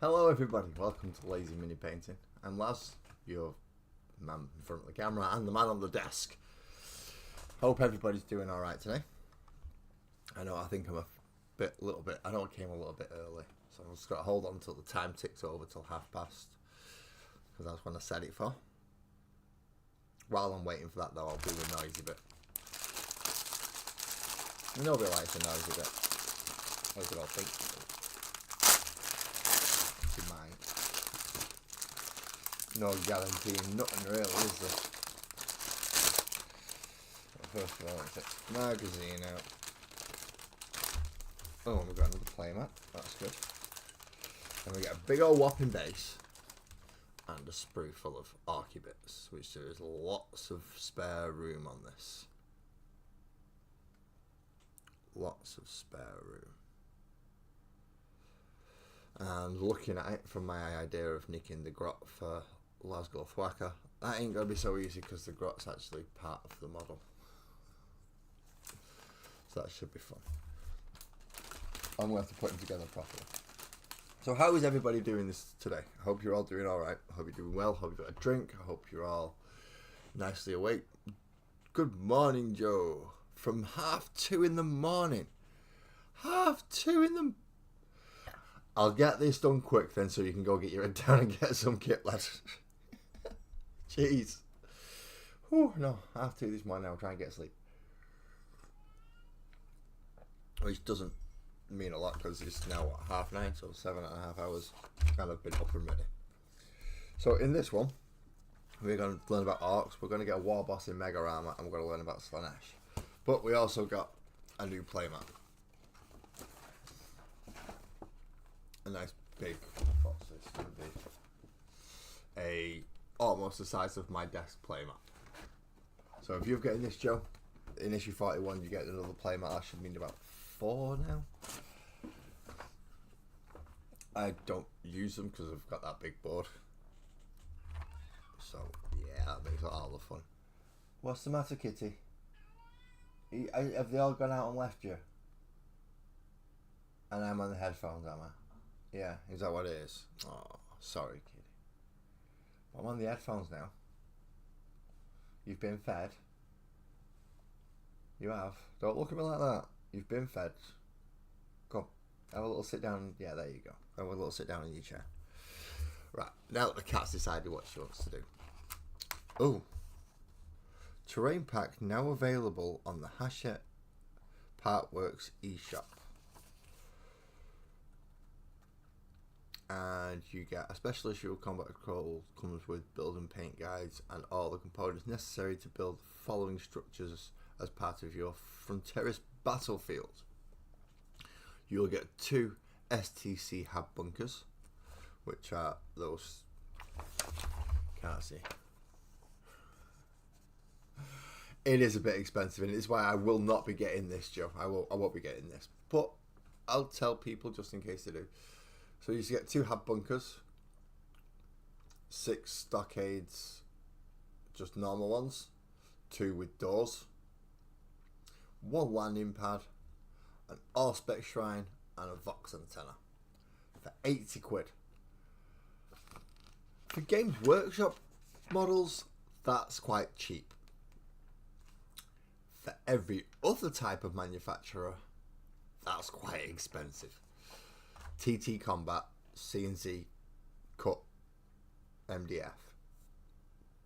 Hello everybody, welcome to Lazy Mini Painting. I'm Laz, your man in front of the camera and the man on the desk. Hope everybody's doing alright today. I think I'm a little bit, I know I came a little bit early, so I've just got to hold on until the time ticks over till past, because that's when I set it for. While I'm waiting for that though, I'll do the noisy bit. Nobody likes the noisy bit. What do you all think? No guaranteeing nothing really, is there? First of all, let's take the magazine out. Oh, we've got another playmat. That's good. And we get a big old whopping base and a sprue full of archy bits, which there is lots of spare room on this. Lots of spare room. And looking at it from my idea of nicking the grot for Lasgo Thwacker, that ain't going to be so easy because the grot's actually part of the model. So that should be fun. I'm going to have to put them together properly. So how is everybody doing this today? I hope you're all doing alright. I hope you're doing well. I hope you've got a drink. I hope you're all nicely awake. Good morning, Joe. From 2:30 in the morning. 2:30 in the... I'll get this done quick then so you can go get your head down and get some kit, lads. Jeez. Whew, no, 2:30 this morning, I'll try and get sleep. Which doesn't mean a lot because it's now, 9:30, so 7.5 hours. And I've been up and ready. So in this one, we're going to learn about orcs, we're going to get a warboss in Mega Armor, and we're going to learn about Slanesh. But we also got a new playmat. A nice big box. It's going to be almost the size of my desk playmat. So if you're getting this, Joe, in issue 41 you get another playmat. That should mean about 4 now. I don't use them because I've got that big board. So yeah, that makes all the fun. What's the matter, Kitty? Have they all gone out and left you? And I'm on the headphones, am I? Yeah, is that what it is? Oh, sorry, kitty. I'm on the headphones now. You've been fed. You have. Don't look at me like that. You've been fed. Come, have a little sit down. Yeah, there you go. Have a little sit down in your chair. Right, now that the cat's decided what she wants to do. Oh. Terrain pack now available on the Hachette Partworks eShop. And you get a special issue of Combat Control, comes with build and paint guides and all the components necessary to build the following structures as part of your Fronteris battlefield. You'll get 2 STC hab bunkers, which are those, can't see. It is a bit expensive and it's why I will not be getting this, Joe. I won't be getting this, but I'll tell people just in case they do. So you get 2 hab bunkers, 6 stockades, just normal ones, 2 with doors, 1 landing pad, an all-spec shrine, and a Vox antenna for 80 quid. For Games Workshop models, that's quite cheap. For every other type of manufacturer, that's quite expensive. TT Combat, CNC, cut, MDF.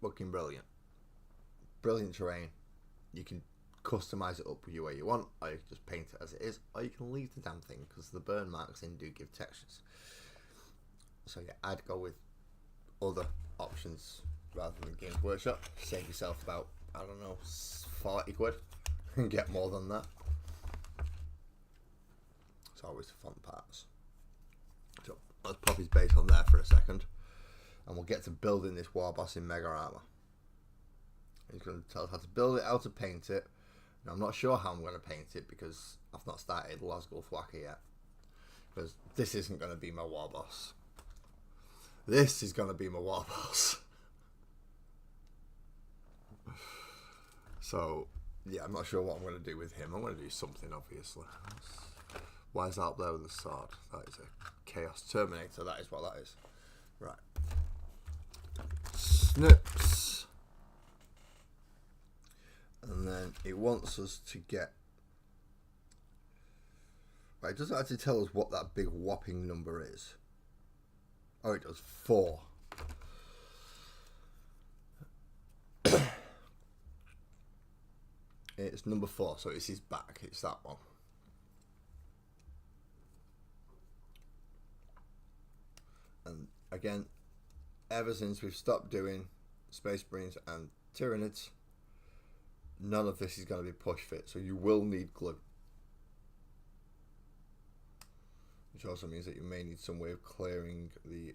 Looking brilliant. Brilliant terrain. You can customise it up with you where you want, or you can just paint it as it is, or you can leave the damn thing because the burn marks in do give textures. So yeah, I'd go with other options rather than Games Workshop. Save yourself about, I don't know, 40 quid and get more than that. It's always the fun parts. So let's pop his base on there for a second and we'll get to building this warboss in Mega Armor. He's going to tell us how to build it, how to paint it. Now I'm not sure how I'm going to paint it because I've not started Lasgo Thwacker yet. Because this isn't going to be my warboss. This is going to be my warboss. So yeah, I'm not sure what I'm going to do with him. I'm going to do something obviously. Let's Why is that up there with the sword? That is a Chaos Terminator. That is what that is. Right. Snips. And then it wants us to get... Right, it doesn't actually tell us what that big whopping number is. Oh, it does. 4. It's number 4, so it's his back. It's that one. And again, ever since we've stopped doing Space Marines and Tyranids, none of this is going to be push fit, so you will need glue. Which also means that you may need some way of clearing the...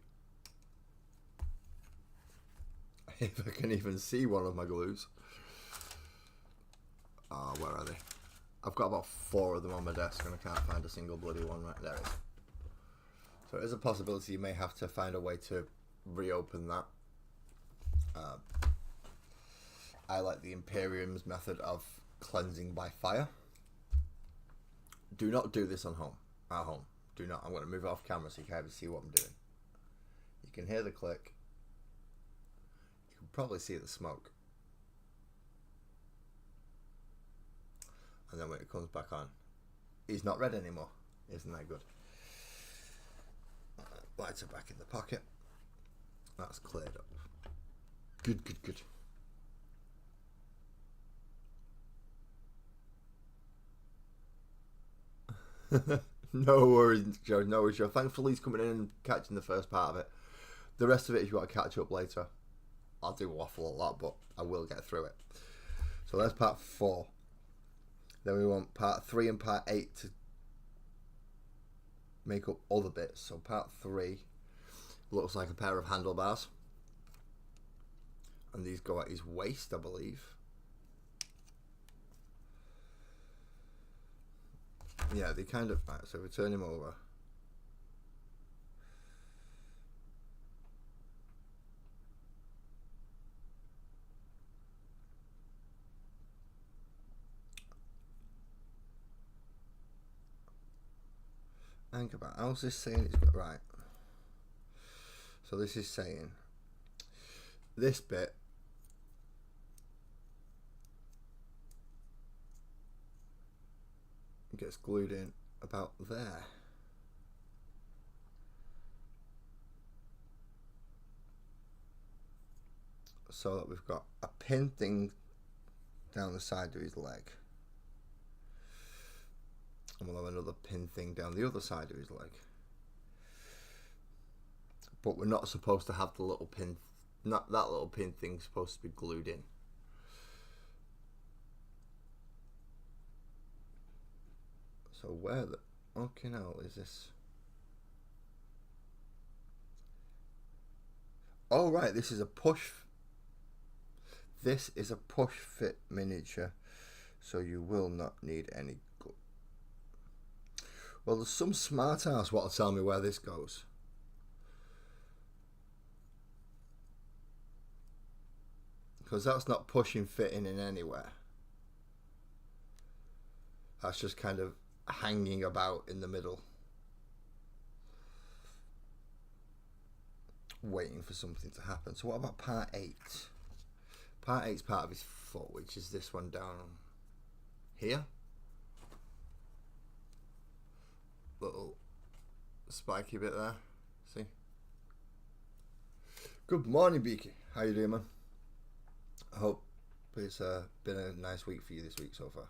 If I can even see one of my glues. Where are they? I've got about 4 of them on my desk and I can't find a single bloody one. Right there it is. So there's a possibility you may have to find a way to reopen that. I like the Imperium's method of cleansing by fire. Do not do this at home. Do not. I'm going to move it off camera so you can't even see what I'm doing. You can hear the click. You can probably see the smoke. And then when it comes back on, he's not red anymore. Isn't that good? Lights are back in the pocket. That's cleared up. Good, good, good. No worries, Joe. No worries, Joe. Thanks for Lee's coming in and catching the first part of it. The rest of it, if you want to catch up later, I'll do waffle a lot, but I will get through it. So that's part 4. Then we want part 3 and part 8 to make up other bits. So part 3 looks like a pair of handlebars. And these go at his waist, I believe. Yeah, they kind of... Right, so we turn him over. Think about how's this saying it's got right. So this is saying this bit gets glued in about there. So that we've got a pin thing down the side of his leg. And we'll have another pin thing down the other side of his leg. But we're not supposed to have the little pin, not that little pin thing supposed to be glued in. So where the okay now is this? Oh right, this is a push. This is a push fit miniature, so you will not need any glue. Well, there's some smart ass what'll tell me where this goes. Because that's not pushing fitting in anywhere. That's just kind of hanging about in the middle. Waiting for something to happen. So what about part 8? Part 8 is part of his foot, which is this one down here. Little spiky bit there. See? Good morning, Beaky. How you doing, man? I hope it's been a nice week for you this week so far.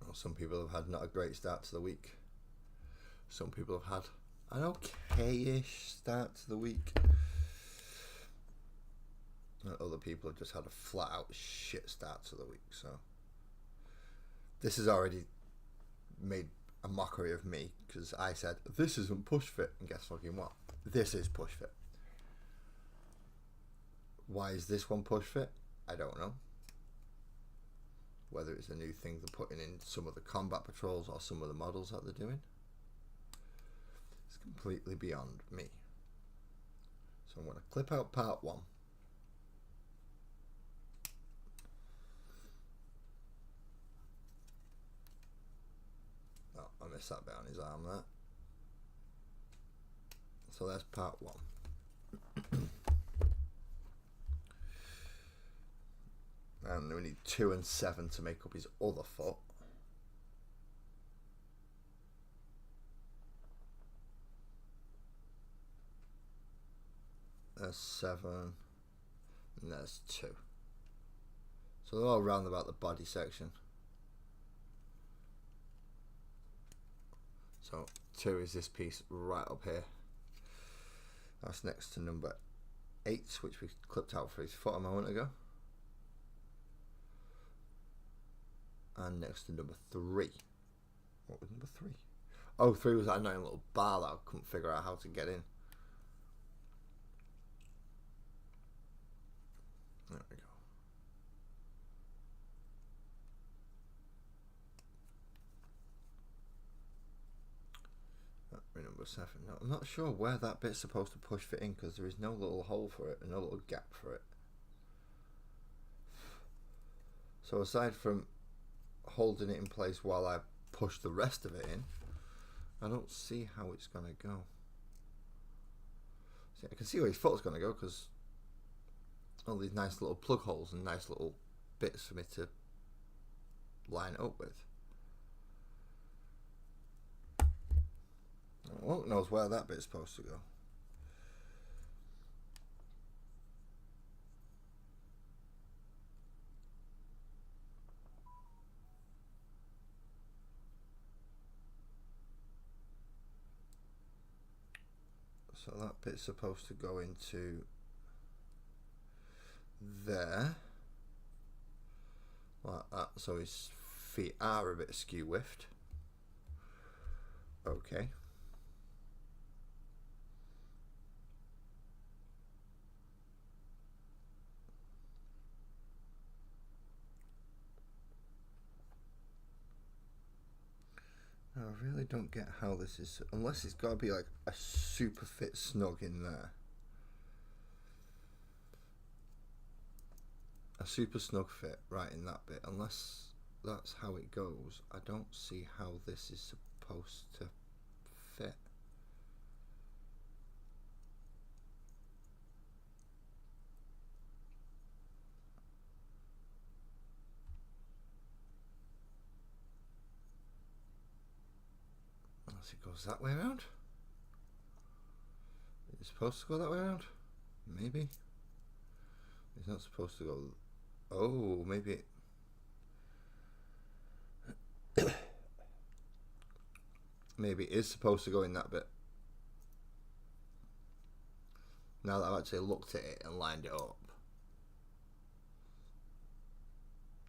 Well, some people have had not a great start to the week. Some people have had an okay-ish start to the week. And other people have just had a flat-out shit start to the week. So this has already made a mockery of me because I said this isn't push fit, and guess fucking what? This is push fit. Why is this one push fit? I don't know. Whether it's a new thing they're putting in some of the combat patrols or some of the models that they're doing, it's completely beyond me. So I'm going to clip out part 1. miss that bit on his arm there. So that's part 1. And we need 2 and 7 to make up his other foot. There's 7, and there's 2. So they're all round about the body section. So 2 is this piece right up here. That's next to number 8, which we clipped out for his foot a moment ago. And next to number 3. What was number 3? Oh, 3 was that annoying little bar that I couldn't figure out how to get in. There we go. Number 7. Now, I'm not sure where that bit's supposed to push fit in because there is no little hole for it and no little gap for it. So aside from holding it in place while I push the rest of it in, I don't see how it's going to go. See, I can see where his foot's going to go because all these nice little plug holes and nice little bits for me to line it up with. Won't knows where that bit's supposed to go. So that bit's supposed to go into there, like that. So his feet are a bit askew whiffed. Okay. I really don't get how this is, unless it's got to be like a super fit snug in there. A super snug fit right in that bit. Unless that's how it goes, I don't see how this is supposed to fit. Unless it goes that way around. It's supposed to go that way around? Maybe. It's not supposed to go. Oh, maybe it maybe it is supposed to go in that bit. Now that I've actually looked at it and lined it up,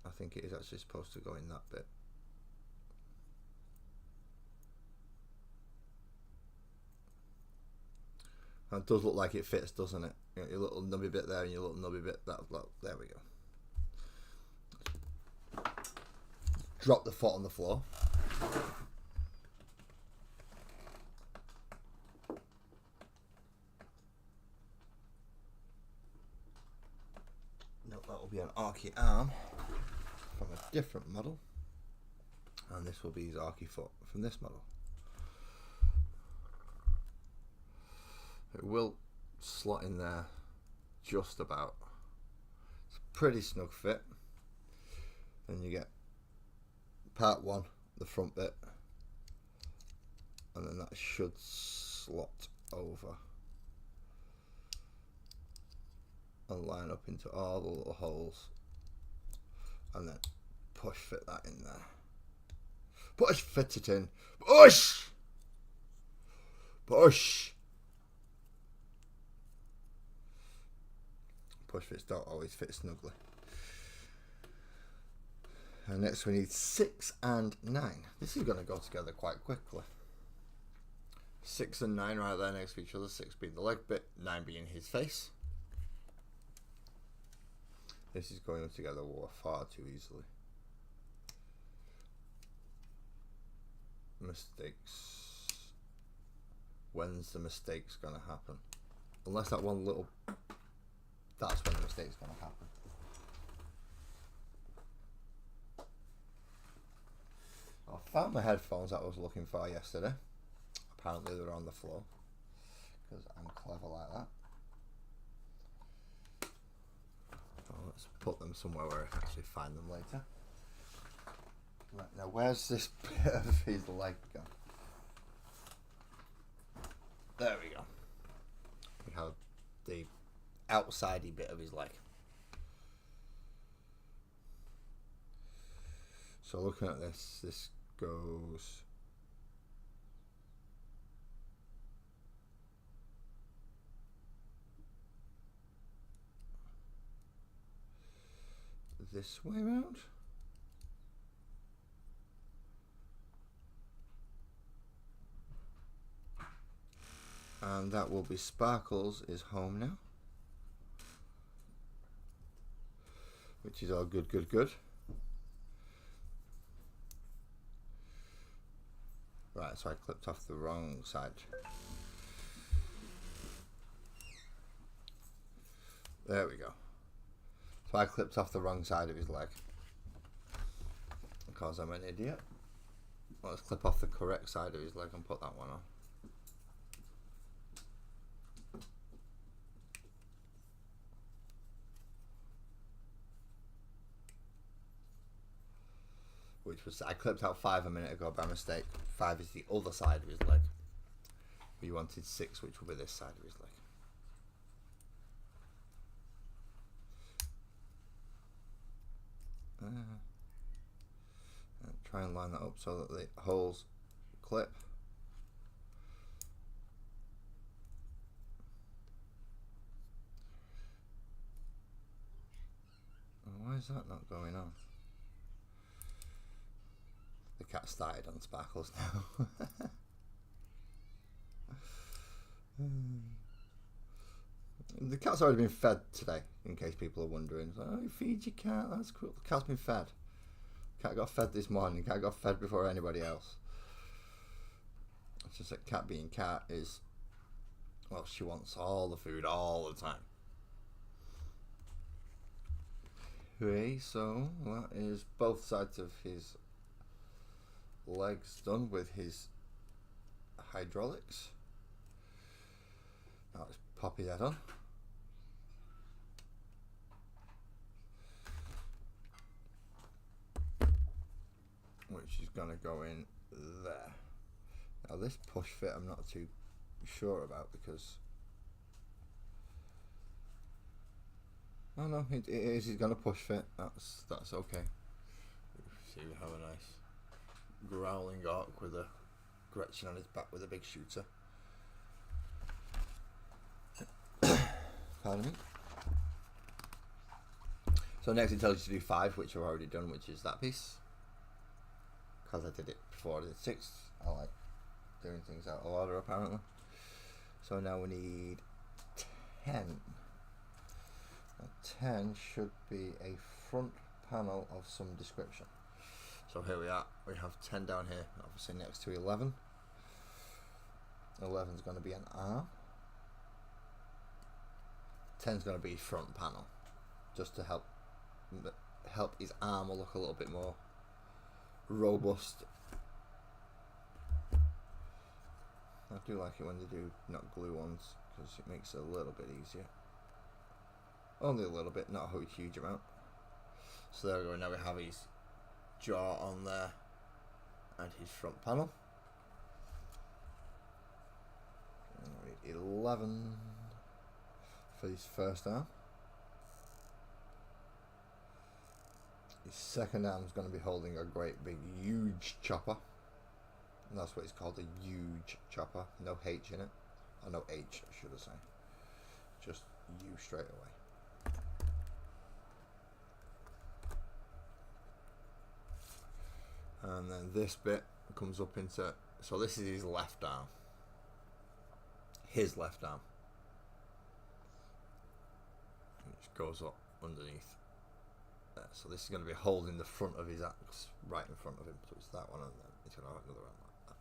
I think it is actually supposed to go in that bit. It does look like it fits, doesn't it? You got your little nubby bit there and your little nubby bit that. There we go. Drop the foot on the floor. No, that will be an archy arm from a different model, and this will be his archy foot from this model. It will slot in there just about. It's a pretty snug fit. Then you get part 1, the front bit, and then that should slot over and line up into all the little holes, and then push fit that in there. Push fit it in. Push! Push! Push fits don't always fit snugly. And next we need 6 and 9. This is going to go together quite quickly. 6 and 9 right there next to each other. 6 being the leg bit, 9 being his face. This is going together far too easily. Mistakes. When's the mistakes going to happen? Unless that one little... That's when the mistake's going to happen. I found my headphones that I was looking for yesterday. Apparently they're on the floor, because I'm clever like that. So let's put them somewhere where I can actually find them later. Right, now where's this bit of his leg gone? There we go. We have the outsidey bit of his leg. So looking at this, this goes this way around. And that will be Sparkles is home now. Which is all good, good, good. Right, so I clipped off the wrong side. There we go. So I clipped off the wrong side of his leg. Because I'm an idiot. Let's clip off the correct side of his leg and put that one on. Which was, I clipped out 5 a minute ago by mistake. 5 is the other side of his leg. We wanted 6, which will be this side of his leg. Try and line that up so that the holes clip. Why is that not going on? The cat started on Sparkles now. The cat's already been fed today, in case people are wondering. Oh, you feed your cat, that's cool. The cat's been fed. Cat got fed this morning. Cat got fed before anybody else. It's just that cat being cat is, well, she wants all the food all the time. Okay, so that is both sides of his legs done with his hydraulics. Now let's pop his head on. Which is going to go in there. Now this push fit I'm not too sure about because... Oh no, it is. He's going to push fit. That's okay. See, we have a nice growling orc with a Gretchen on his back with a big shooter. Pardon me. So next it tells you to do 5, which I've already done, which is that piece. Because I did it before I did 6. I like doing things out of order apparently. So now we need 10. Now 10 should be a front panel of some description. So here we are, we have 10 down here, obviously next to 11. 11 is going to be an arm. 10 is going to be front panel, just to help his arm will look a little bit more robust. I do like it when they do not glue ones, because it makes it a little bit easier. Only a little bit, not a huge amount. So there we go, now we have his jaw on there and his front panel. 11 for his first arm. His second arm is going to be holding a great big huge chopper, and that's what it's called, a huge chopper. No H in it, or no H should I say, just U straight away. And then this bit comes up into, so this is his left arm. His left arm. Which goes up underneath there. So this is going to be holding the front of his axe right in front of him. So it's that one, and then he's going to have another arm like that.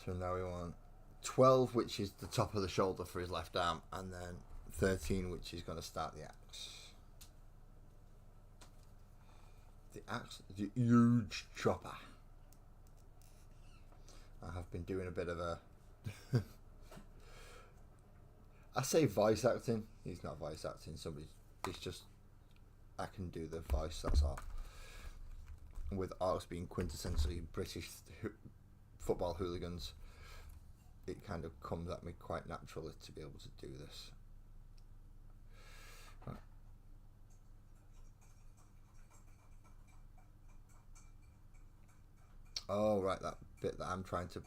So now we want 12, which is the top of the shoulder for his left arm, and then 13, which is going to start the axe. the huge chopper. I have been doing a bit of a I say voice acting. He's not voice acting. It's just I can do the voice. That's all. With us being quintessentially British football hooligans, it kind of comes at me quite naturally to be able to do this. Right. Oh, right, that bit that I'm trying to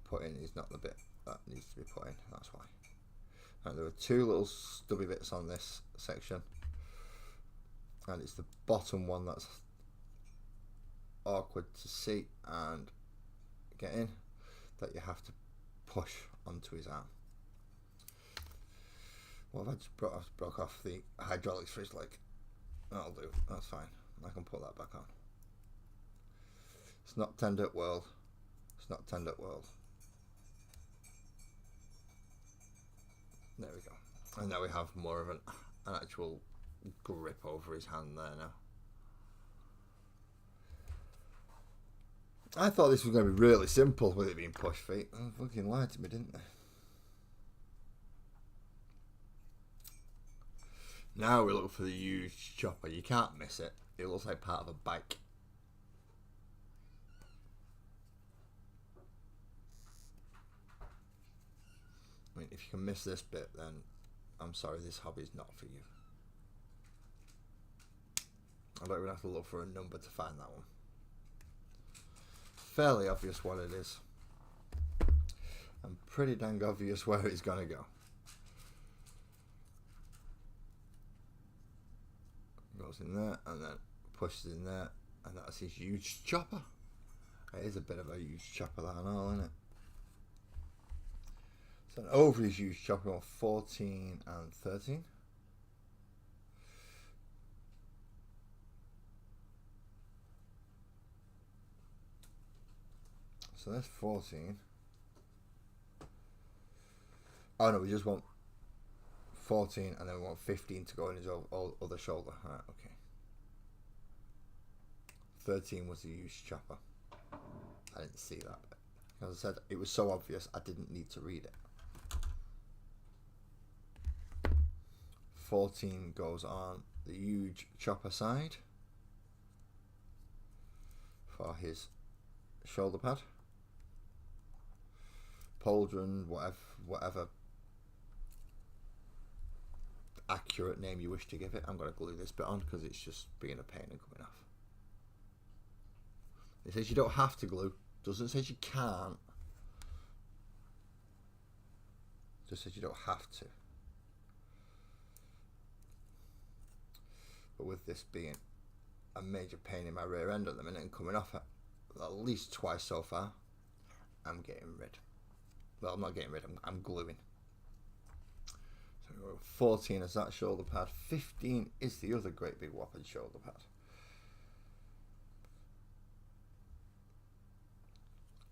put in is not the bit that needs to be put in. That's why. Right, there were two little stubby bits on this section, and it's the bottom one that's awkward to see and get in, that you have to push onto his arm. Well, I just broke off the hydraulics for his leg. That'll do. That's fine. I can put that back on. It's not tender world. It's not tender world. There we go. And now we have more of an actual grip over his hand there now. I thought this was going to be really simple with it being push feet. They fucking lied to me, didn't they? Now we look for the huge chopper. You can't miss it. It looks like part of a bike. I mean, if you can miss this bit, then I'm sorry, this hobby is not for you. I don't even have to look for a number to find that one. Fairly obvious what it is. And pretty dang obvious where it's going to go. Goes in there and then pushes in there, and that's his huge chopper. It is a bit of a huge chopper, that and all, isn't it? So over his huge chopper on 14 and 13. So that's 14. Oh no, we just want 14 and then we want 15 to go in his other shoulder. Alright, okay. 13 was the huge chopper. I didn't see that bit. As I said, it was so obvious I didn't need to read it. 14 goes on the huge chopper side for his shoulder pad. Pauldron, whatever accurate name you wish to give it. I'm going to glue this bit on because it's just being a pain and coming off. It says you don't have to glue. Doesn't say you can't. Just says you don't have to. But with this being a major pain in my rear end at the minute and coming off at least twice so far, I'm getting rid. Well, I'm not getting rid, I'm gluing. So 14 is that shoulder pad. 15 is the other great big whopping shoulder pad.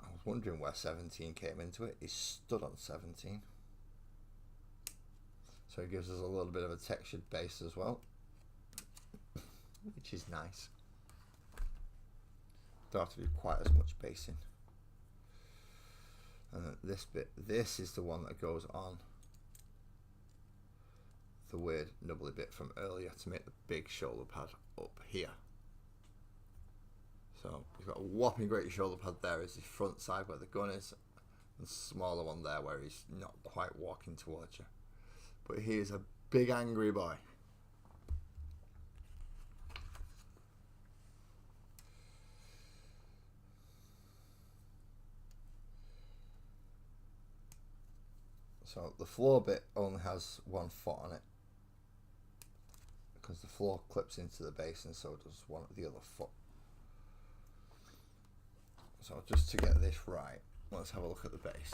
I was wondering where 17 came into it. He stood on 17. So it gives us a little bit of a textured base as well, which is nice. Don't have to do quite as much basing. And then this bit, this is the one that goes on the weird nubbly bit from earlier to make the big shoulder pad up here. So he's got a whopping great shoulder pad there as his front side where the gun is, and a smaller one there where he's not quite walking towards you. But he is a big angry boy. So the floor bit only has one foot on it because the floor clips into the base and so does one of the other foot. So just to get this right, let's have a look at the base.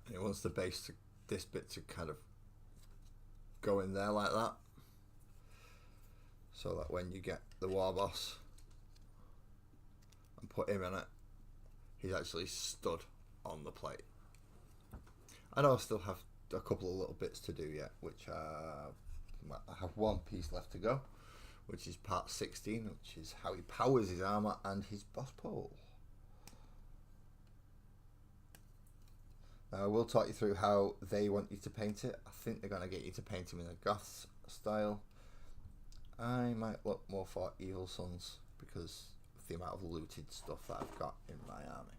And it wants the base to, this bit to kind of go in there like that, so that when you get the warboss and put him in it, he's actually stood on the plate. I know I still have a couple of little bits to do yet, which I have one piece left to go, which is part 16, which is how he powers his armor and his boss pole. Now I will talk you through how they want you to paint it. I think they're going to get you to paint him in a goth style. I might look more for Evil Sons because of the amount of looted stuff that I've got in my army.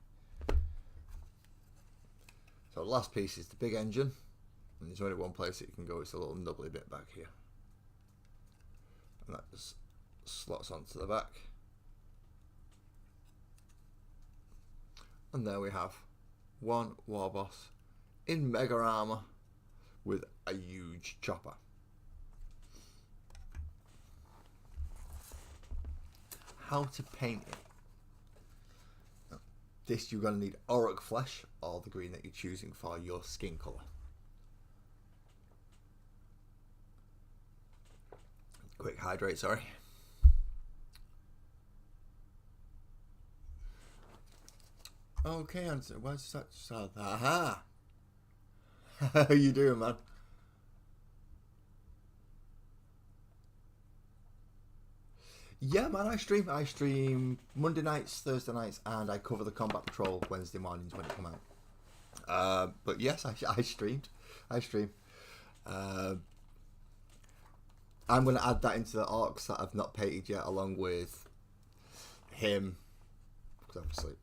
So the last piece is the big engine, and there's only one place that you can go. It's a little nubbly bit back here, and that just slots onto the back. And there we have one warboss in mega armor with a huge chopper. How to paint it? Now, this you're going to need auric flesh, or the green that you're choosing for your skin colour. Quick hydrate, sorry. Okay, answer. What's such? Aha! How you doing, man? Yeah, man, I stream Monday nights, Thursday nights, and I cover the Combat Patrol Wednesday mornings when it come out. But yes, I streamed. I stream. I'm going to add that into the orcs that I've not painted yet, along with him. Because obviously,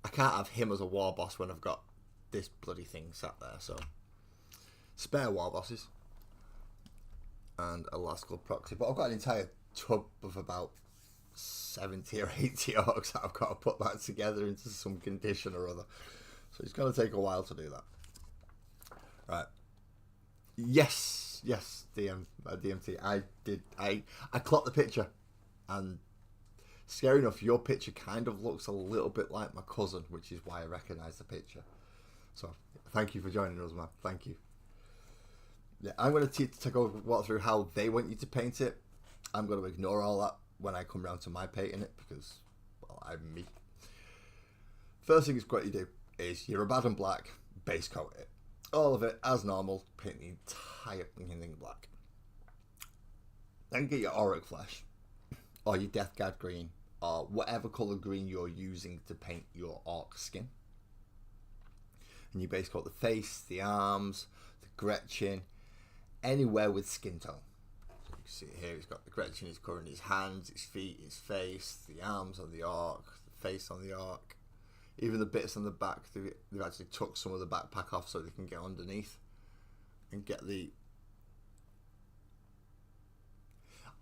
I can't have him as a war boss when I've got this bloody thing sat there. So, spare war bosses and a last club proxy. But I've got an entire tub of about 70 or 80 orcs that I've got to put that together into some condition or other. So it's going to take a while to do that. Right. Yes, DMT. I clocked the picture, and scary enough, your picture kind of looks a little bit like my cousin, which is why I recognise the picture. So thank you for joining us, man. Thank you. Yeah, I'm going to walk through how they want you to paint it. I'm going to ignore all that when I come round to my painting it because, well, I'm me. First thing is what you do is you're a bad and black, base coat it. All of it as normal, paint the entire thing black. Then get your auric flesh, or your Death Guard green, or whatever colour green you're using to paint your orc skin. And you base coat the face, the arms, the Gretchen, anywhere with skin tone. So you can see here he's got the Gretchen, he's covering his hands, his feet, his face, the arms on the orc, the face on the orc. Even the bits on the back, they've actually took some of the backpack off so they can get underneath and get the...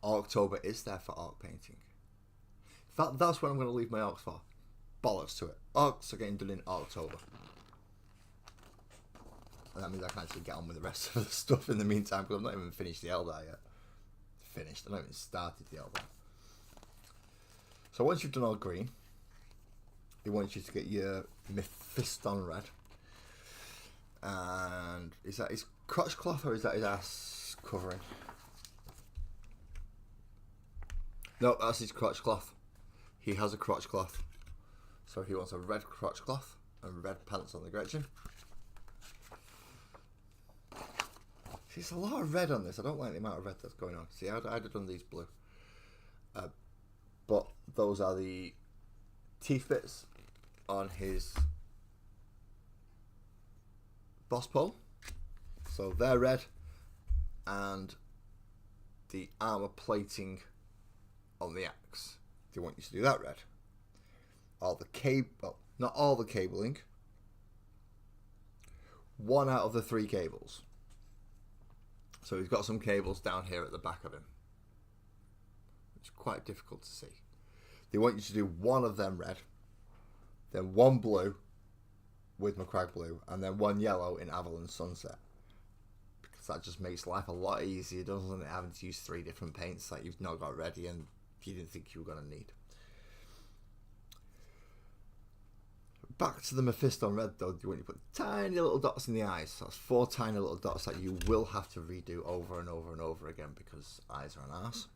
October is there for orc painting. In fact, that's what I'm going to leave my orcs for. Bollocks to it. Orcs are getting done in October. And that means I can actually get on with the rest of the stuff in the meantime, because I've not even finished the Eldar yet. Finished. I've not even started the Eldar. So once you've done all green, he wants you to get your Mephiston red. And is that his crotch cloth or is that his ass covering? No, that's his crotch cloth. He has a crotch cloth. So he wants a red crotch cloth and red pants on the Gretchen. See, it's a lot of red on this. I don't like the amount of red that's going on. See, I'd have done these blue. But those are the teeth bits on his boss pole. So they're red. And the armor plating on the axe, they want you to do that red. All the cable, well, not all the cabling. One out of the 3 cables. So he's got some cables down here at the back of him. It's quite difficult to see. They want you to do one of them red, then one blue with McCrag blue, and then one yellow in Avalon Sunset. Because that just makes life a lot easier, doesn't it? Having to use 3 different paints that you've not got ready and you didn't think you were going to need. Back to the Mephiston red though, when you put tiny little dots in the eyes. So that's 4 tiny little dots that you will have to redo over and over and over again because eyes are an arse.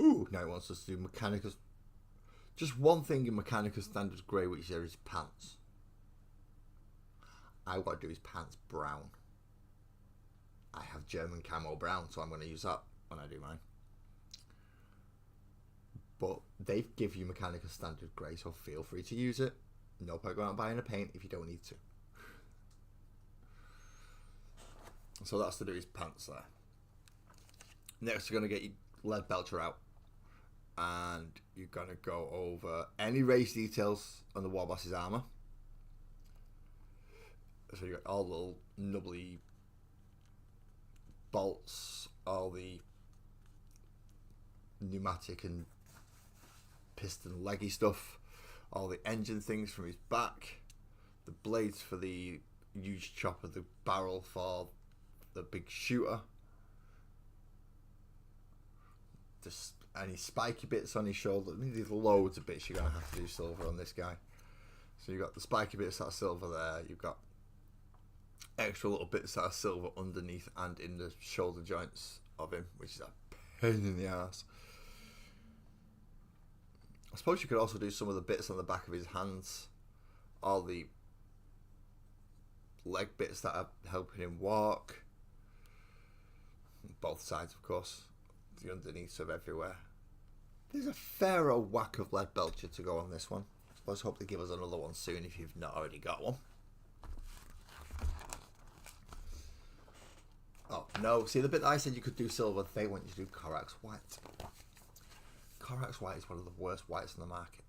Ooh, now it wants us to do Mechanicus. Just one thing in Mechanicus Standard Grey, which there is pants. I want to do his pants brown. I have German camo brown, so I'm going to use that when I do mine. But they give you Mechanica standard grey, so feel free to use it. No point going out buying a paint if you don't need to. So that's to do his pants there. Next, you're going to get your lead belcher out. And you're going to go over any race details on the warboss's armour. So you got all the little nubbly bolts, all the pneumatic and piston leggy stuff, all the engine things from his back, the blades for the huge chopper, the barrel for the big shooter, just any spiky bits on his shoulder. There's loads of bits you're going to have to do silver on this guy. So you've got the spiky bits that are silver there, you've got extra little bits that are silver underneath and in the shoulder joints of him, which is a pain in the ass. I suppose you could also do some of the bits on the back of his hands, all the leg bits that are helping him walk, both sides of course, the underneaths of everywhere. There's a fair old whack of lead belcher to go on this one. Let's hope they give us another one soon if you've not already got one. Oh no, see the bit that I said you could do silver, they want you to do Corax white. Corax white is one of the worst whites on the market.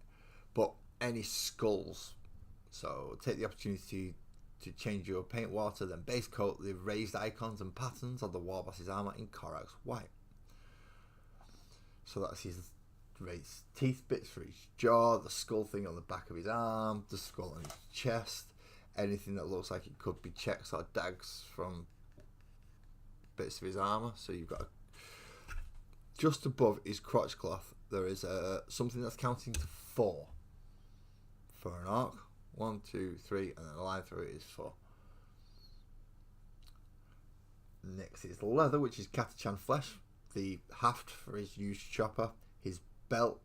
But any skulls, so take the opportunity to change your paint water, then base coat the raised icons and patterns on the warboss's armour in Corax white. So that's his raised teeth bits for his jaw, the skull thing on the back of his arm, the skull on his chest, anything that looks like it could be checks or dags from bits of his armour. So you've got just above his crotch cloth there is something that's counting to 4 for an arc. 1, 2, 3, and then a line through it is 4. Next is the leather, which is Katachan flesh, the haft for his huge chopper, his belt,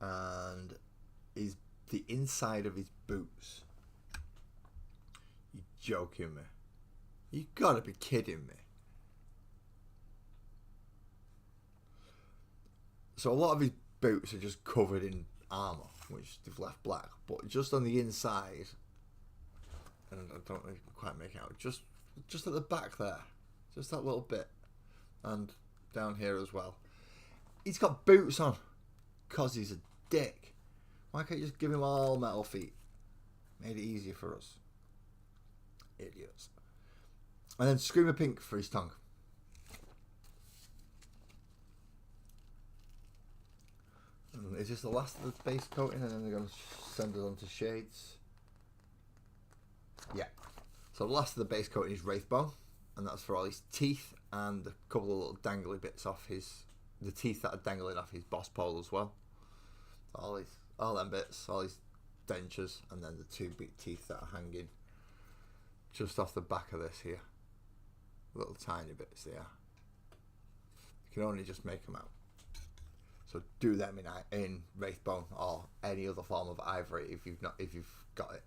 and the inside of his boots. You joking me? You gotta be kidding me. So a lot of his boots are just covered in armour, which they've left black, but just on the inside, and I don't know if you can quite make it out, just at the back there, just that little bit, and down here as well, he's got boots on, cause he's a dick. Why can't you just give him all metal feet? Made it easier for us. Idiots. And then Screamer Pink for his tongue. And is this the last of the base coating, and then they're going to send us on to shades? Yeah. So the last of the base coating is Wraithbone, and that's for all his teeth and a couple of little dangly bits off the teeth that are dangling off his boss pole as well. All them bits, all his dentures, and then the 2 big teeth that are hanging just off the back of this here. Little tiny bits there. You can only just make them out. So do them in Wraithbone or any other form of ivory if you've got it.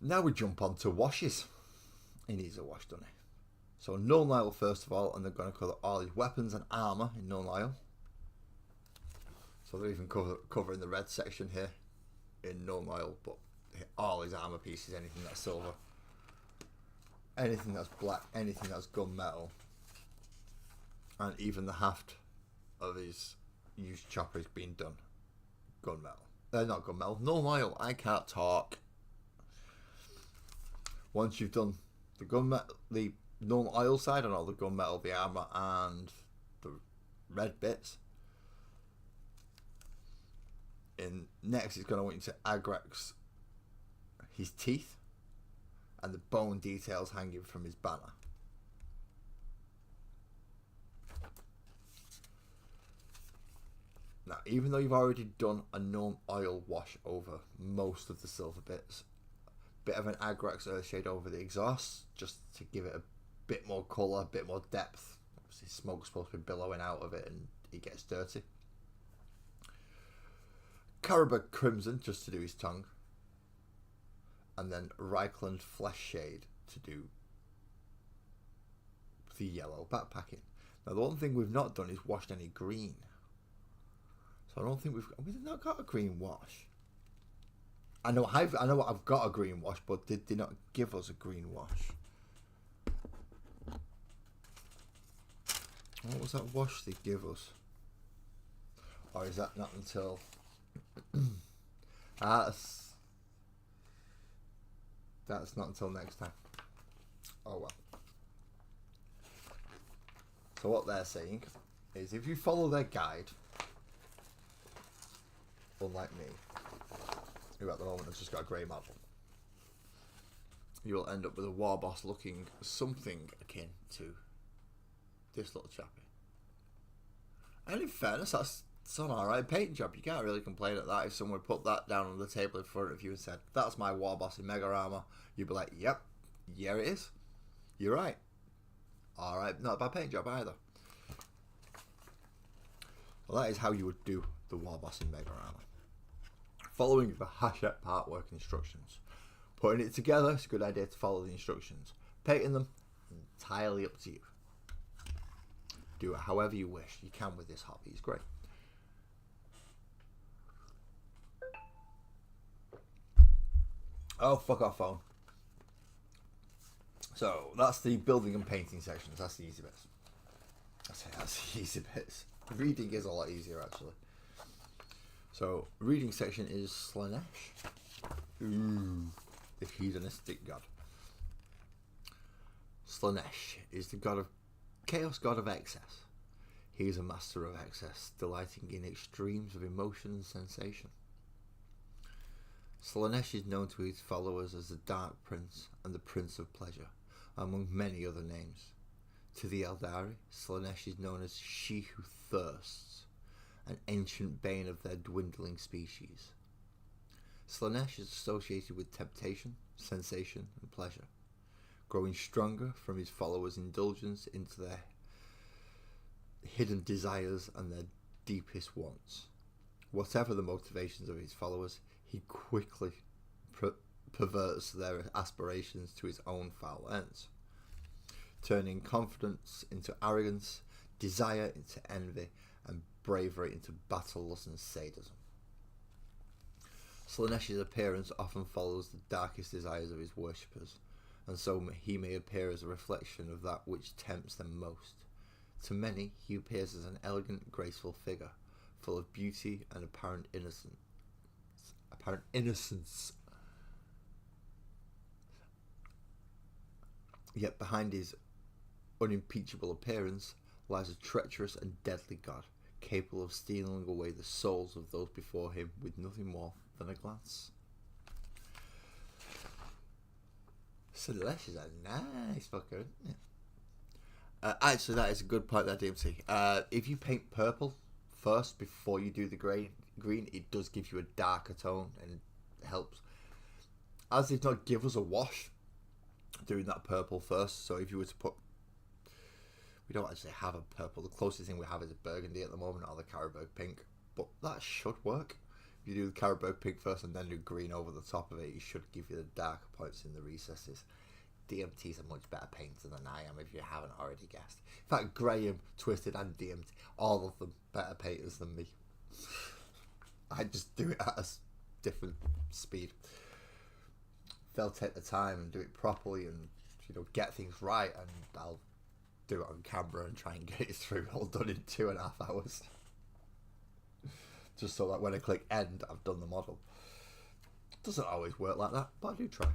Now we jump on to washes. He needs a wash, doesn't he? So Null Nile first of all, and they're going to cover all his weapons and armour in Null Nile. So they're even covering the red section here in Null Nile, but all his armour pieces, anything that's silver, anything that's black, anything that's gunmetal, and even the haft of his used chopper is being done gunmetal. Not gunmetal, Null Nile. I can't talk. Once you've done the gunmetal, the Null Oil side, and all the gunmetal, the armour, and the red bits, next it's going to want you to Agrex his teeth and the bone details hanging from his banner. Now, even though you've already done a Null Oil wash over most of the silver bits, bit of an Agrex Earthshade over the exhaust just to give it a bit more colour, a bit more depth. Obviously smoke's supposed to be billowing out of it and it gets dirty. Carabag Crimson just to do his tongue. And then Reichland Flesh Shade to do the yellow backpacking. Now the one thing we've not done is washed any green. So I don't think we've not got a green wash. I know I've got a green wash, but did they not give us a green wash? What was that wash they give us? Or is that not until that's not until next time. Oh well. So what they're saying is if you follow their guide, unlike me, who at the moment has just got a grey model, you'll end up with a warboss looking something akin to this little chappie. And in fairness, that's an alright paint job. You can't really complain at that. If someone put that down on the table in front of you and said, that's my warboss in Mega Armor, you'd be like, yep, yeah it is. You're right. Alright, not a bad paint job either. Well, that is how you would do the warboss in Mega Armor. Following the Hachette part work instructions. Putting it together, it's a good idea to follow the instructions. Painting them, entirely up to you. Do it however you wish. You can with this hobby. It's great. Oh, fuck off, phone. So, that's the building and painting sections. That's the easy bits. That's the easy bits. Reading is a lot easier, actually. So, reading section is Slaanesh. Ooh, the hedonistic god. Slaanesh is the god of chaos, god of excess. He is a master of excess, delighting in extremes of emotion and sensation. Slaanesh is known to his followers as the Dark Prince and the Prince of Pleasure, among many other names. To the Eldari, Slaanesh is known as She Who Thirsts, an ancient bane of their dwindling species. Slaanesh is associated with temptation, sensation, and pleasure, growing stronger from his followers' indulgence into their hidden desires and their deepest wants. Whatever the motivations of his followers, he quickly perverts their aspirations to his own foul ends, turning confidence into arrogance, desire into envy, and bravery into battle-lust and sadism. Slaanesh's appearance often follows the darkest desires of his worshippers, and so he may appear as a reflection of that which tempts them most. To many, he appears as an elegant, graceful figure, full of beauty and apparent innocence. Yet behind his unimpeachable appearance lies a treacherous and deadly god, capable of stealing away the souls of those before him with nothing more than a glance. Slaanesh is a nice fucker, isn't it? Actually, that is a good point there, DMT. If you paint purple first before you do the green, it does give you a darker tone and it helps. As they've not give us a wash doing that purple first, so if you were to put... We don't actually have a purple. The closest thing we have is a burgundy at the moment, or the Carabag pink. But that should work. If you do the Carabag pink first and then do green over the top of it, it should give you the darker points in the recesses. DMT's a much better painter than I am, if you haven't already guessed. In fact, Graham, Twisted, and DMT, all of them better painters than me. I just do it at a different speed. They'll take the time and do it properly and, you know, get things right, and I'll do it on camera and try and get it through all done in 2.5 hours. Just so that when I click end, I've done the model. It doesn't always work like that, but I do try.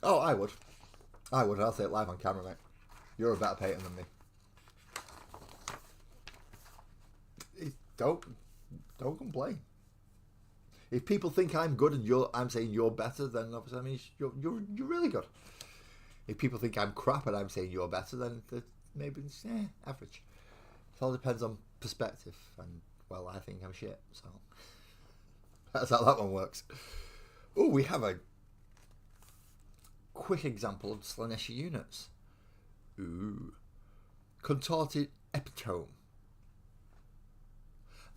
Oh, I would. I'll say it live on camera, mate. You're a better painter than me. Don't complain. If people think I'm good and I'm saying you're better, then obviously I mean you're really good. If people think I'm crap and I'm saying you're better, then maybe it's average. It all depends on perspective, and well, I think I'm shit, so that's how that one works. Oh, we have a quick example of Slaanesh units. Ooh, contorted epitome.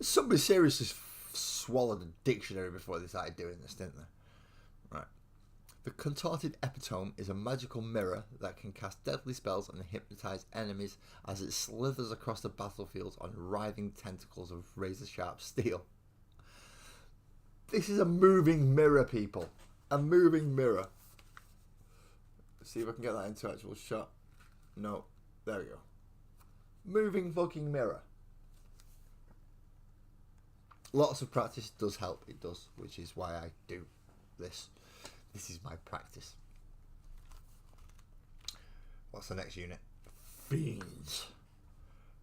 Somebody seriously swallowed a dictionary before they started doing this, didn't they? Right. The contorted epitome is a magical mirror that can cast deadly spells and hypnotize enemies as it slithers across the battlefield on writhing tentacles of razor-sharp steel. This is a moving mirror, people. A moving mirror. Let's see if I can get that into actual shot. No. There we go. Moving fucking mirror. Lots of practice does help. It does. Which is why I do this. This is my practice. What's the next unit? Fiends.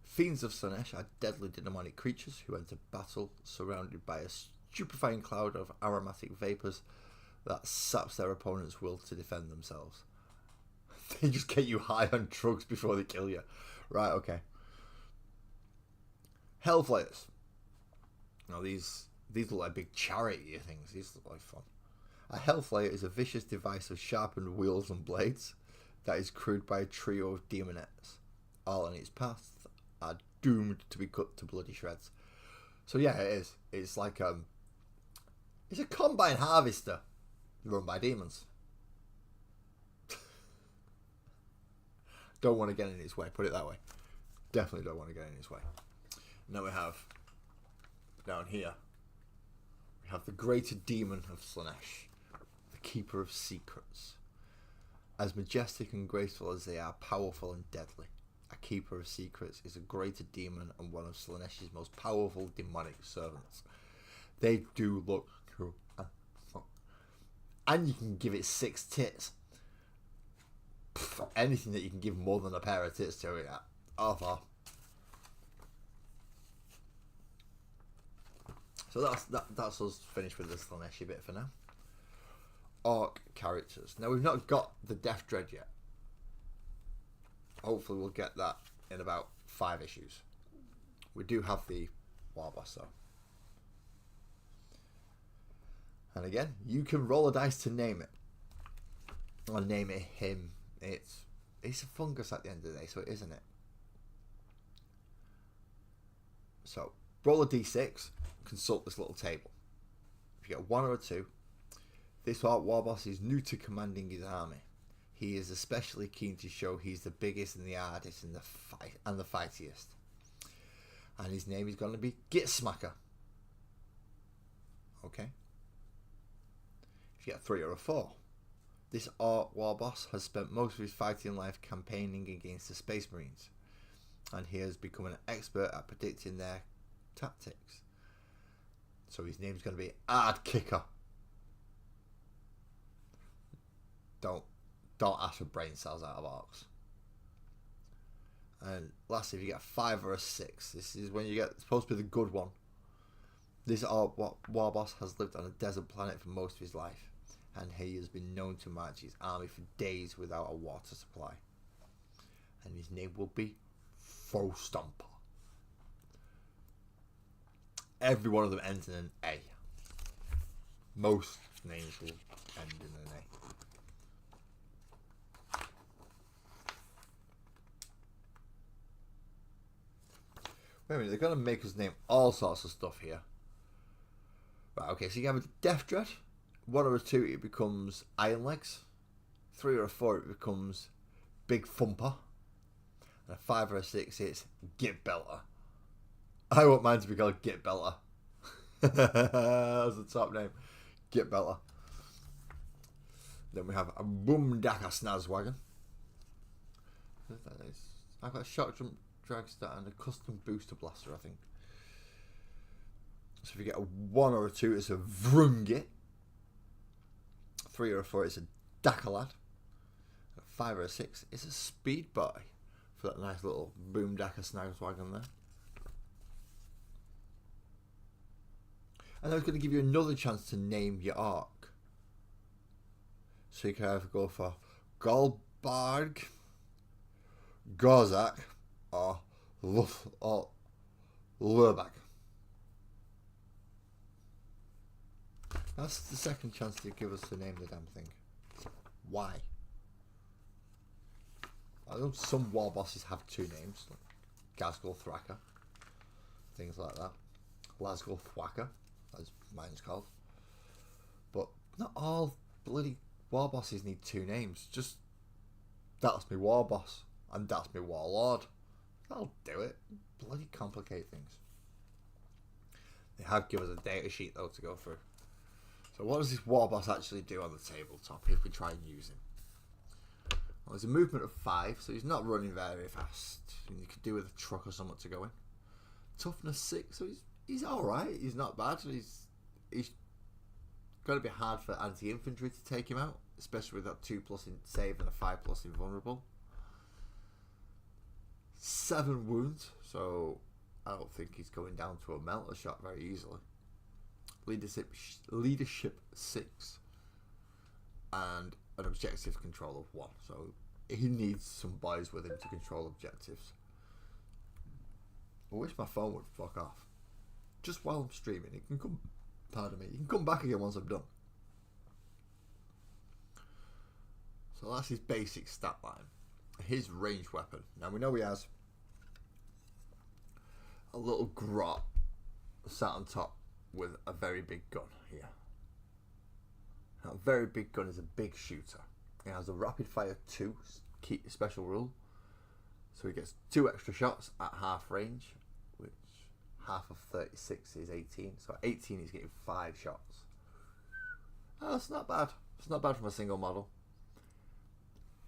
Fiends of Slaanesh are deadly demonic creatures who enter battle surrounded by a stupefying cloud of aromatic vapours that saps their opponent's will to defend themselves. They just get you high on drugs before they kill you. Right, okay. Hellflayers. Now these look like big charity things. These look like fun. A Hellflayer is a vicious device of sharpened wheels and blades that is crewed by a trio of demonettes. All in its path are doomed to be cut to bloody shreds. So yeah, it is. It's like it's a combine harvester run by demons. Don't want to get in its way, put it that way. Definitely don't want to get in its way. Now we have, down here, we have the greater demon of Slaanesh, the keeper of secrets. As majestic and graceful as they are powerful and deadly, a keeper of secrets is a greater demon and one of Slaanesh's most powerful demonic servants. They do look cool. And you can give it 6 tits. Anything that you can give more than a pair of tits to it. Far. So that's us finished with the Slaaneshi bit for now. Orc characters. Now we've not got the Death Dread yet. Hopefully we'll get that in about 5 issues. We do have the warboss though. And again, you can roll a dice to name it. Or name it him. It's a fungus at the end of the day, so isn't it? So roll a d6, consult this little table. If you get a 1 or a 2, this warboss is new to commanding his army. He is especially keen to show he's the biggest and the hardest and the fightiest. And his name is going to be Git Smacker. Okay. If you get a 3 or a 4, this Orc warboss has spent most of his fighting life campaigning against the Space Marines, and he has become an expert at predicting their tactics. So his name's going to be Hard Kicker. Don't ask for brain cells out of orcs. And lastly, if you get a 5 or a 6, this is when you get supposed to be the good one. This warboss has lived on a desert planet for most of his life, and he has been known to march his army for days without a water supply. And his name will be Foe Stomper. Every one of them ends in an A. Most names will end in an A. Wait a minute, they're going to make us name all sorts of stuff here. Right, okay, so you have a Death Dread. 1 or a 2, it becomes Iron Legs. 3 or a 4, it becomes Big Thumper. And a 5 or a 6, it's Git Belter. I want mine to be called Git Belter. That's the top name. Git Belter. Then we have a Boomdaka Snazwagon. I've got a Shock Jump Dragster and a Custom Booster Blaster, I think. So if you get a 1 or a 2, it's a Vrungit. 3 or a 4, it's a Dakalad. A 5 or a 6, it's a Speed Boy. For that nice little Boomdaka Snazwagon there. And I was going to give you another chance to name your Orc. So you can either go for Goldbarg, Gorzak, or Lurbag. That's the second chance to give us to name the damn thing. Why? I know some war bosses have 2 names, like Gazgul Thraka, things like that. Glasgow Thwacker, as mine's called. But not all bloody war bosses need two names. Just that's me war boss and that's me warlord. That'll do it. Bloody complicate things. They have given us a data sheet though to go through. So what does this warboss actually do on the tabletop if we try and use him? Well, there's a movement of 5, so he's not running very fast. You could do with a truck or something to go in. Toughness 6, so he's alright. He's not bad. He's going to be hard for anti-infantry to take him out, especially with that 2+ in save and a 5+ invulnerable. 7 wounds, so I don't think he's going down to a melter shot very easily. Leadership 6 and an objective control of 1, so he needs some boys with him to control objectives. I wish my phone would fuck off just while I'm streaming. It can come, pardon me, you can come back again once I'm done. So that's his basic stat line. His ranged weapon, now we know he has a little grot sat on top with a very big gun here. Now, a very big gun is a big shooter. It has a rapid fire 2 key special rule, so he gets 2 extra shots at half range, which half of 36 is 18. So at 18 he's getting 5 shots. Oh, that's not bad. It's not bad from a single model.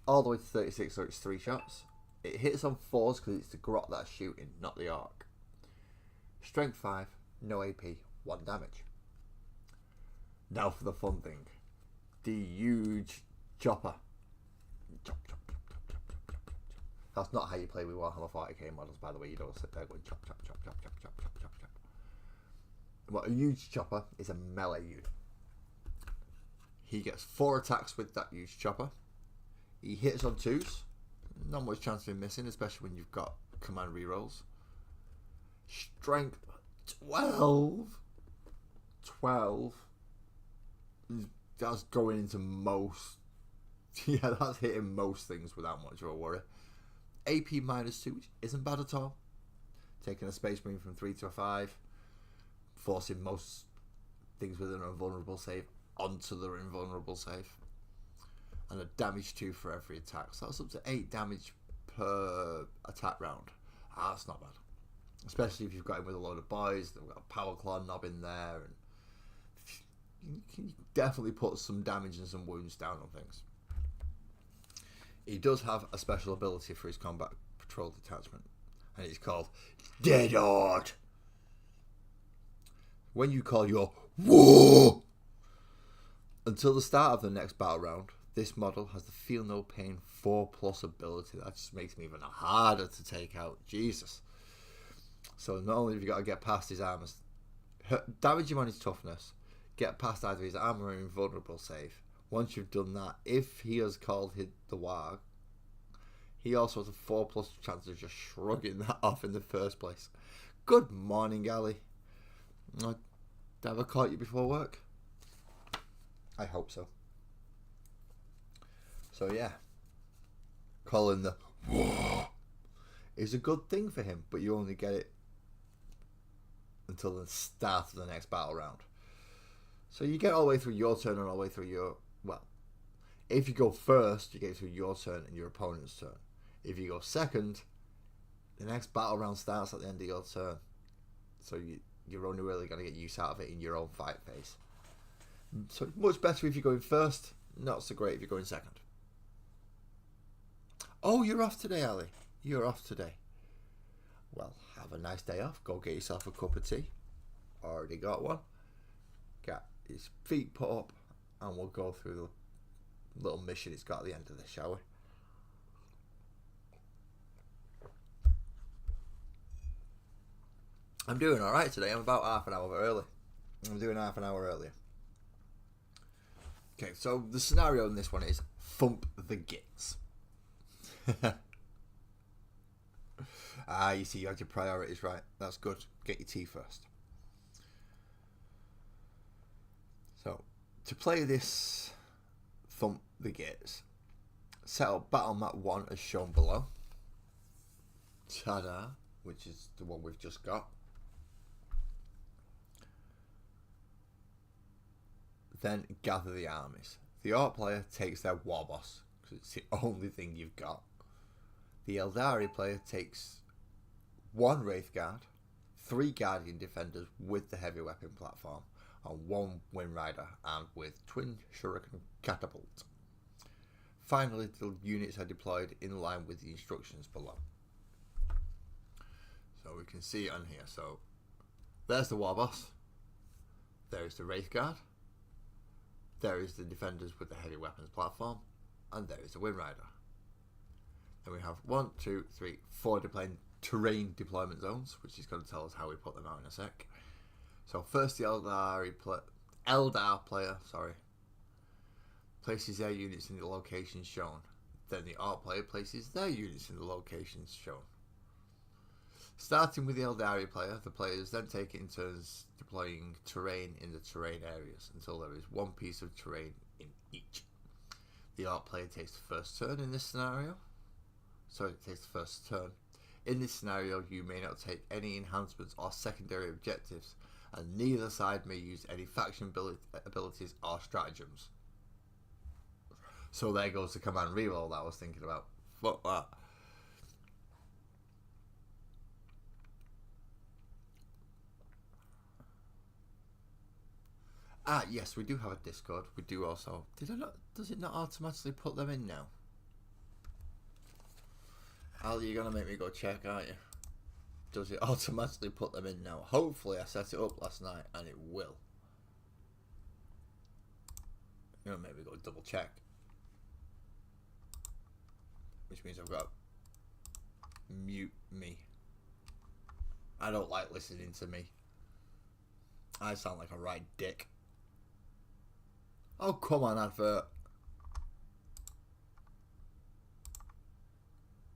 All the way to 36, so it's 3 shots. It hits on 4s because it's the grot that's shooting, not the arc. Strength 5, no AP, 1 damage. Now for the fun thing. The huge chopper. Chop, chop, chop, chop, chop, chop, chop, chop. That's not how you play with Warhammer 40k models, by the way. You don't sit there going chop, chop, chop, chop, chop, chop, chop, chop, chop. But a huge chopper is a melee unit. He gets 4 attacks with that huge chopper. He hits on 2s. Not much chance of him missing, especially when you've got command rerolls. Strength 12. That's going into most. Yeah, that's hitting most things without much of a worry. AP -2, which isn't bad at all. Taking a Space Marine from 3 to a 5. Forcing most things with an invulnerable save onto their invulnerable save. And a damage 2 for every attack. So that's up to 8 damage per attack round. That's not bad. Especially if you've got him with a load of boys. They've got a power claw knob in there. And you can definitely put some damage and some wounds down on things. He does have a special ability for his combat patrol detachment. And it's called Dead Horde. When you call your war until the start of the next battle round, this model has the Feel No Pain 4+ ability. That just makes me even harder to take out. Jesus. So not only have you got to get past his armor, damage him on his toughness, get past either his armor or invulnerable save. Once you've done that, if he has called the Warg, he also has a 4+ chance of just shrugging that off in the first place. Good morning, Ali. Have I caught you before work? I hope so. So yeah, calling the war is a good thing for him, but you only get it until the start of the next battle round. So you get all the way through your turn and all the way through your, well, if you go first, you get through your turn and your opponent's turn. If you go second, the next battle round starts at the end of your turn. So you're only really going to get use out of it in your own fight phase. So much better if you're going first, not so great if you're going second. Oh, you're off today, Ali. You're off today. Well, have a nice day off. Go get yourself a cup of tea. Already got one. Get his feet put up, and we'll go through the little mission it's got at the end of this, shall we? I'm doing alright today. I'm about half an hour early. I'm doing half an hour earlier. Okay, so the scenario in this one is thump the gits. You see, you had your priorities right. That's good. Get your tea first. So, to play this thump the gits, set up battle map 1 as shown below. Ta-da, which is the one we've just got. then gather the armies. The Orc player takes their warboss, because it's the only thing you've got. The Eldari player takes 1 Wraith Guard, 3 Guardian Defenders with the heavy weapon platform, and 1 Wind Rider armed with Twin Shuriken Catapult. Finally, the units are deployed in line with the instructions below. So we can see it on here. So there's the warboss. There is the Wraith Guard. There is the defenders with the heavy weapons platform, and there is the Wind Rider. Then we have 1, 2, 3, 4 terrain deployment zones, which is going to tell us how we put them out in a sec. So first, the Eldar player, places their units in the locations shown. Then the Orc player places their units in the locations shown. Starting with the Eldari player, the players then take it in turns deploying terrain in the terrain areas until there is 1 piece of terrain in each. The Orc player takes the first turn in this scenario. In this scenario, you may not take any enhancements or secondary objectives, and neither side may use any faction abilities or stratagems. So there goes the command reroll that I was thinking about. Fuck that. Ah, yes, we do have a Discord. We do also. Does it not automatically put them in now? Ali, you're gonna make me go check, aren't you? Does it automatically put them in now? Hopefully, I set it up last night and it will. You're gonna make me go double check. Which means I've got to mute me. I don't like listening to me. I sound like a right dick. Oh, come on, advert.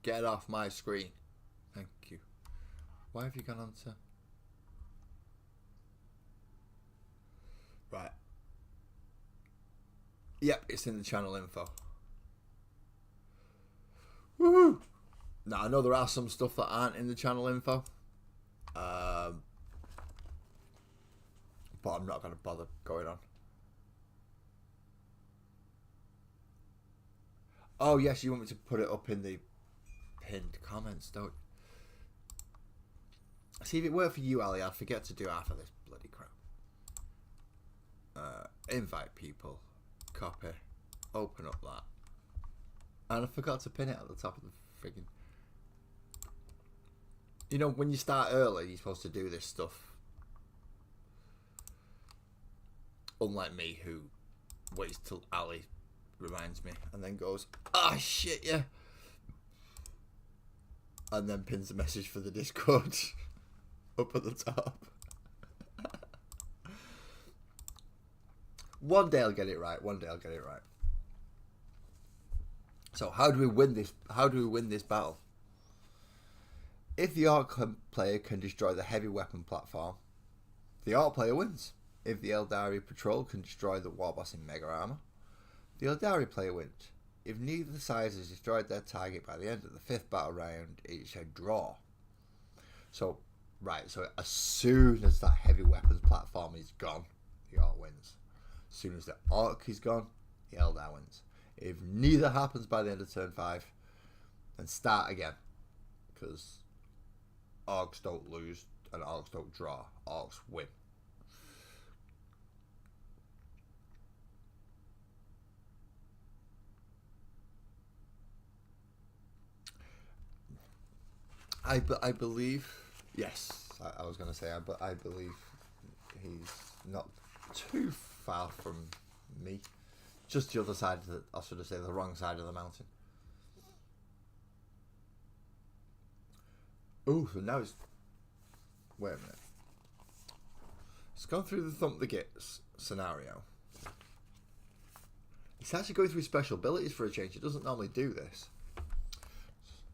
Get off my screen. Thank you. Why have you gone on to... Right. Yep, it's in the channel info. Woohoo! Now, I know there are some stuff that aren't in the channel info. But I'm not going to bother going on. Oh, yes, you want me to put it up in the pinned comments, don't you? See, if it weren't for you, Ali, I'd forget to do half of this bloody crap. Invite people. Copy. Open up that. And I forgot to pin it at the top of the friggin'... You know, when you start early, you're supposed to do this stuff. Unlike me, who waits till Ali reminds me and then goes, ah, shit, yeah. And then pins the message for the Discord up at the top. One day I'll get it right. One day I'll get it right. So how do we win this? How do we win this battle? If the Orc player can destroy the heavy weapon platform, the Orc player wins. If the Eldari patrol can destroy the warboss in mega armor, the Eldari player wins. If neither side has destroyed their target by the end of the 5th battle round, it's a draw. So, right, so as soon as that heavy weapons platform is gone, the Orc wins. As soon as the Orc is gone, the Eldar wins. If neither happens by the end of turn 5, then start again. Because Orcs don't lose and Orcs don't draw. Orcs win. I believe, yes, I was going to say, but I believe he's not too far from me. Just the other side of the, I should have said the wrong side of the mountain. Oh, so now it's, wait a minute. It's gone through the Thump the Gits scenario. It's actually going through special abilities for a change. It doesn't normally do this.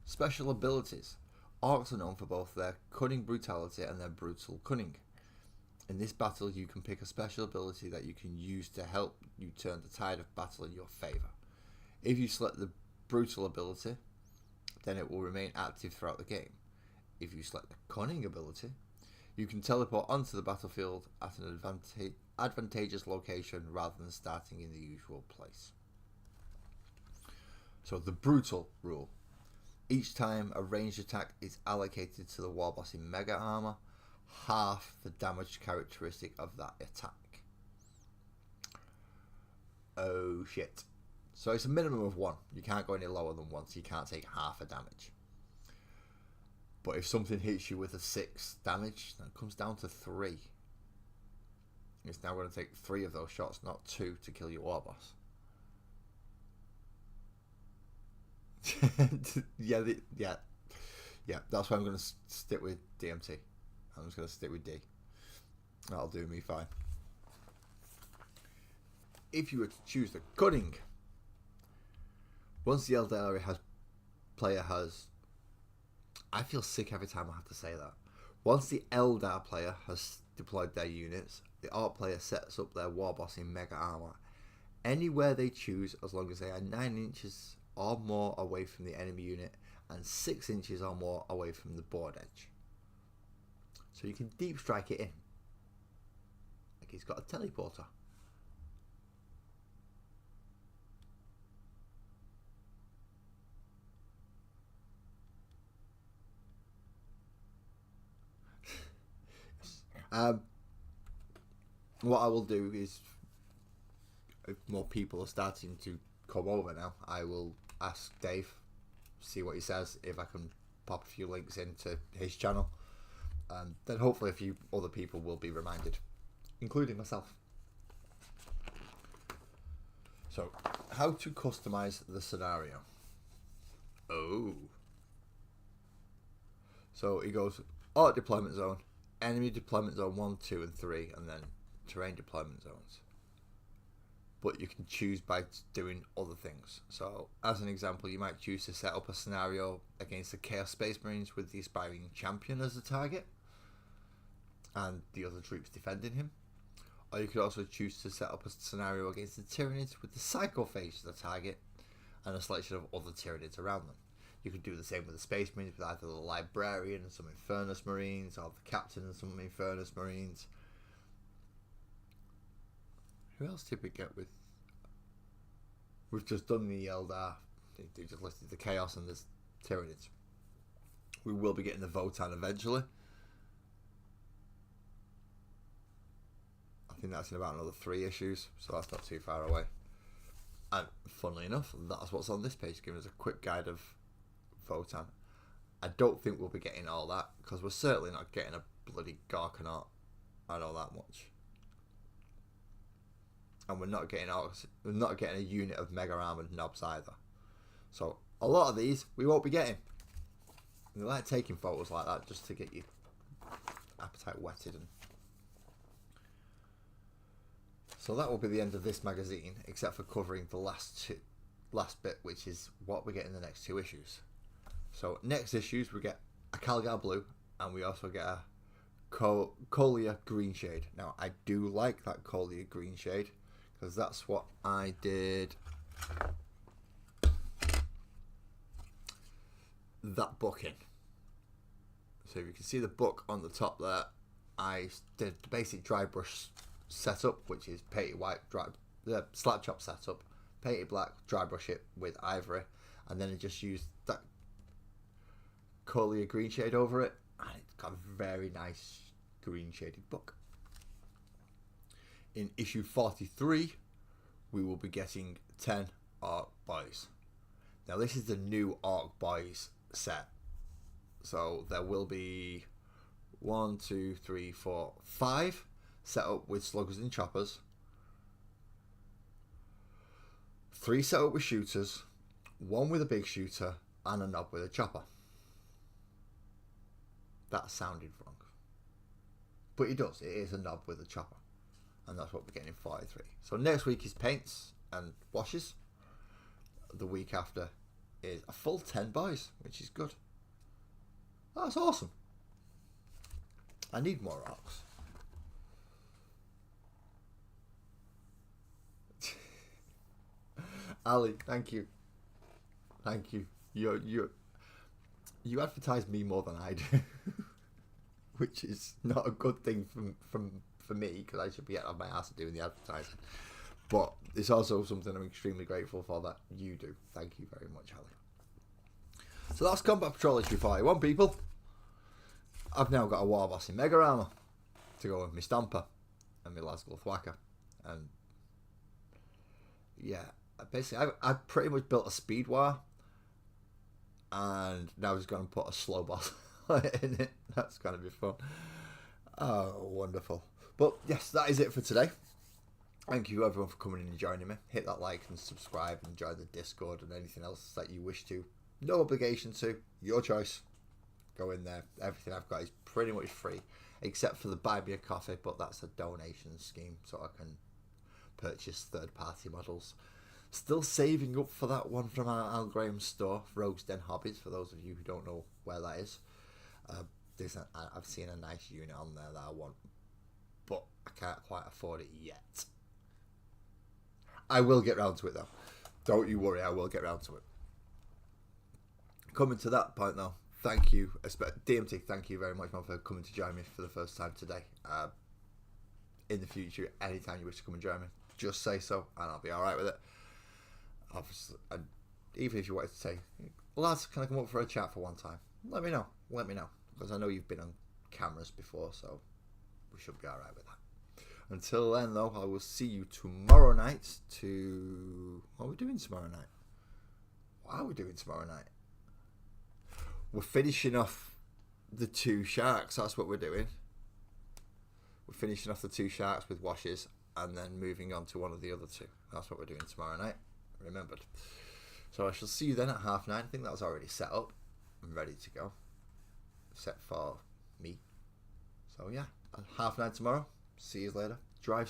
Special abilities. Orcs are known for both their cunning brutality and their brutal cunning. In this battle, you can pick a special ability that you can use to help you turn the tide of battle in your favour. If you select the brutal ability, then it will remain active throughout the game. If you select the cunning ability, You can teleport onto the battlefield at an advantageous location rather than starting in the usual place. So the brutal rule. Each time a ranged attack is allocated to the warboss in mega armor, half the damage characteristic of that attack. Oh shit. So it's a minimum of 1. You can't go any lower than 1, so you can't take half a damage. But if something hits you with a 6 damage, then it comes down to 3. It's now going to take 3 of those shots, not 2, to kill your warboss. yeah. That's why I'm going to stick with DMT. I'm just going to stick with D. That'll do me fine. If you were to choose the cunning, once the Eldar player has, I feel sick every time I have to say that. Once the Eldar player has deployed their units, the Orc player sets up their warboss in mega armor anywhere they choose, as long as they are 9 inches or more away from the enemy unit and 6 inches or more away from the board edge. So you can deep strike it in, like he's got a teleporter. What I will do is, if more people are starting to come over now, I will ask Dave, see what he says, if I can pop a few links into his channel, and then hopefully a few other people will be reminded, including myself. So, how to customize the scenario. Oh. So he goes, Orc deployment zone, enemy deployment zone 1, 2 and 3, and then terrain deployment zones. But you can choose by doing other things. So as an example, you might choose to set up a scenario against the Chaos Space Marines with the Aspiring Champion as a target and the other troops defending him. Or you could also choose to set up a scenario against the Tyranids with the Psychophage as the target and a selection of other Tyranids around them. You could do the same with the Space Marines with either the Librarian and some Infernus Marines, or the Captain and some Infernus Marines. Who else did we get with? We've just done the Eldar. They just listed the Chaos and the Tyranids. We will be getting the Votan eventually. I think that's in about another 3 issues, so that's not too far away. And funnily enough, that's what's on this page, giving us a quick guide of Votan. I don't think we'll be getting all that, because we're certainly not getting a bloody Gorkanaut. I know that much. And we're not getting a unit of mega armored knobs either. So a lot of these we won't be getting. We like taking photos like that just to get your appetite whetted. And so that will be the end of this magazine, except for covering the last bit, which is what we get in the next 2 issues. So next issues we get a Calgar Blue, and we also get a Colia Green Shade. Now I do like that Colia Green Shade, because that's what I did that book in. So if you can see the book on the top there, I did the basic dry brush setup, which is painted white, the slap chop setup, painted black, dry brush it with ivory, and then I just used that Colia green shade over it, and it's got a very nice green shaded book. In issue 43, we will be getting 10 Orc Boys. Now this is the new Orc Boys set. So there will be 1, 2, 3, 4, 5 set up with sluggers and choppers, 3 set up with shooters, 1 with a big shooter, and a knob with a chopper. That sounded wrong, but it does. It is a knob with a chopper, and that's what we're getting in 43. So next week is paints and washes. The week after is a full 10 boys, which is good. That's awesome. I need more orcs. Ali, thank you. Thank you. You advertise me more than I do. which is not a good thing for me, because I should be getting on my ass and doing the advertising. But it's also something I'm extremely grateful for that you do. Thank you very much, Ali. So that's Combat Patrol issue 41, people. I've now got a warboss in Mega Armor to go with my Stomper and my Lazgul Thwacker. And yeah, basically I've pretty much built a speed war, and now he's going to put a slow boss in it. That's going to be fun. Oh, wonderful. But yes, that is it for today. Thank you everyone for coming in and joining me. Hit that like and subscribe and join the Discord and anything else that you wish to. No obligation to. Your choice. Go in there. Everything I've got is pretty much free, except for the Buy Me a Coffee, but that's a donation scheme, so I can purchase third-party models. Still saving up for that one from our Al Graham's store, Rogue's Den Hobbies, for those of you who don't know where that is. I've seen a nice unit on there that I want, but I can't quite afford it yet. I will get round to it though. Don't you worry, I will get round to it. Coming to that point though, thank you, DMT, thank you very much, man, for coming to join me for the first time today. In the future, anytime you wish to come and join me, just say so, and I'll be alright with it. Obviously, and even if you wanted to say, lads, can I come up for a chat for one time? Let me know, because I know you've been on cameras before, so we should be alright with that. Until then, though, I will see you tomorrow night What are we doing tomorrow night? What are we doing tomorrow night? We're finishing off the 2 sharks. That's what we're doing. We're finishing off the 2 sharks with washes and then moving on to one of the other 2. That's what we're doing tomorrow night. Remembered. So I shall see you then at 9:30. I think that was already set up. I'm ready to go. Set for me. So yeah, at 9:30 tomorrow. See you later. Drive